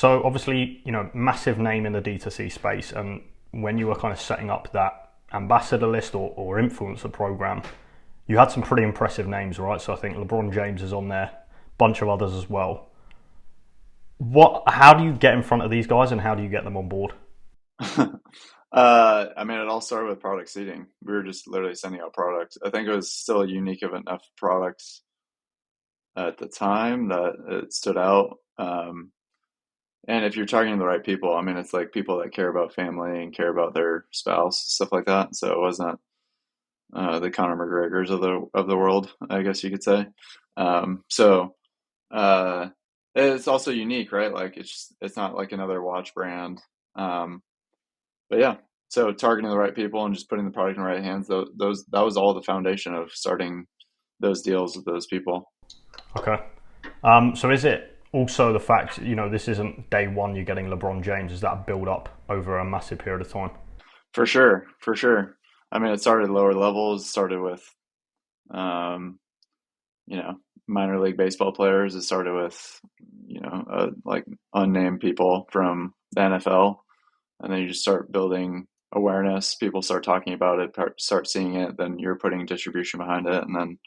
So obviously, massive name in the D2C space, and when you were kind of setting up that ambassador list or influencer program, you had some pretty impressive names, right? So I think LeBron James is on there, bunch of others as well. How do you get in front of these guys, and how do you get them on board? I mean, it all started with product seeding. We were just literally sending out product. I think it was still a unique of enough products at the time that it stood out. And if you're targeting the right people, I mean, it's like people that care about family and care about their spouse, stuff like that. So it wasn't the Conor McGregors of the world, I guess you could say. So uh, it's also unique, right? Like it's not like another watch brand. Um, but yeah, so targeting the right people and just putting the product in the right hands, those that was all the foundation of starting those deals with those people. Okay. So is it also the fact, this isn't day one you're getting LeBron James? Is that a build up over a massive period of time? For sure, for sure. I mean, it started lower levels. Started with, um, you know, minor league baseball players. It started with, like unnamed people from the NFL, and then you just start building awareness. People start talking about it, start seeing it. Then you're putting distribution behind it, and then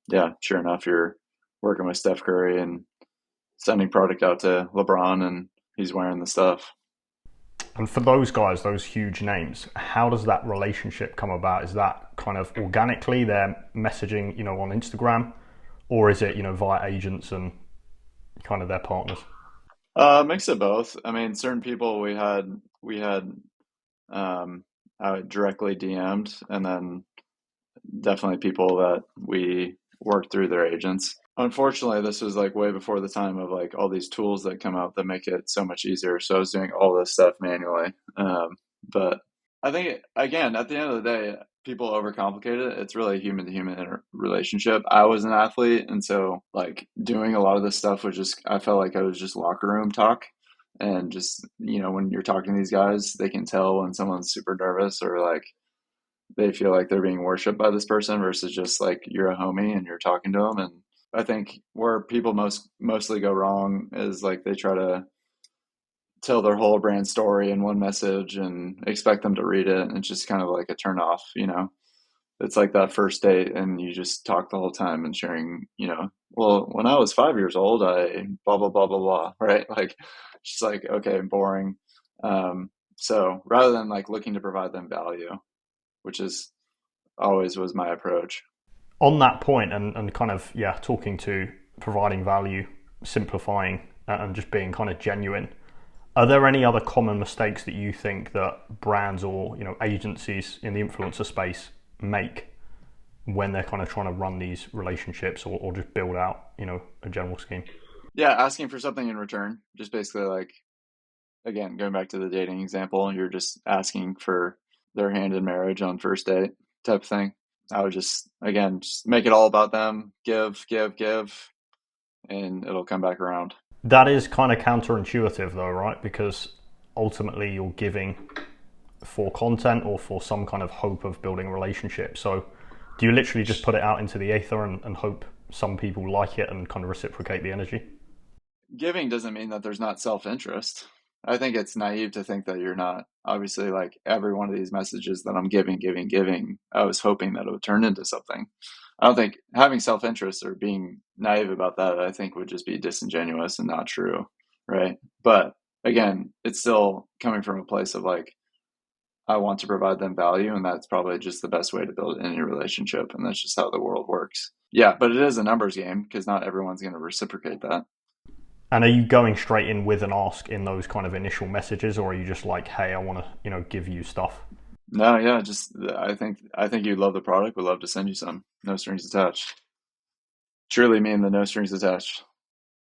yeah, sure enough, you're working with Steph Curry and sending product out to LeBron, and he's wearing the stuff. And for those guys, those huge names, how does that relationship come about? Is that kind of organically they're messaging, on Instagram, or is it, via agents and kind of their partners? Mix of both. I mean, certain people we had directly DM'd, and then definitely people that we worked through their agents. Unfortunately, this was like way before the time of like all these tools that come out that make it so much easier. So I was doing all this stuff manually. But I think again, at the end of the day, people overcomplicate it. It's really a human to human relationship. I was an athlete, and so like doing a lot of this stuff was just I felt like I was just locker room talk. And just, when you're talking to these guys, they can tell when someone's super nervous or like they feel like they're being worshipped by this person versus just like you're a homie and you're talking to them. And I think where people mostly go wrong is like they try to tell their whole brand story in one message and expect them to read it. And it's just kind of like a turn off. It's like that first date and you just talk the whole time and sharing, well, when I was 5 years old, I blah, blah, blah, blah, blah, right? Like, just like, okay, boring. So rather than like looking to provide them value, which is always was my approach. On that point, and kind of, yeah, talking to providing value, simplifying, and just being kind of genuine, are there any other common mistakes that you think that brands or, agencies in the influencer space make when they're kind of trying to run these relationships or just build out, a general scheme? Yeah, asking for something in return. Just basically like, again, going back to the dating example, you're just asking for their hand in marriage on first date type of thing. I would just, again, just make it all about them. Give, give, give, and it'll come back around. That is kind of counterintuitive though, right? Because ultimately you're giving for content or for some kind of hope of building a relationship. So do you literally just put it out into the ether and hope some people like it and kind of reciprocate the energy? Giving doesn't mean that there's not self-interest. I think it's naive to think that you're not. Obviously, like every one of these messages that I'm giving, giving, giving, I was hoping that it would turn into something. I don't think having self-interest or being naive about that, I think would just be disingenuous and not true, right? But again, it's still coming from a place of like, I want to provide them value, and that's probably just the best way to build any relationship, and that's just how the world works. Yeah, but it is a numbers game because not everyone's going to reciprocate that. And are you going straight in with an ask in those kind of initial messages, or are you just like, hey, I want to, give you stuff? No, yeah, just I think you'd love the product. Would love to send you some. No strings attached. Truly mean the no strings attached.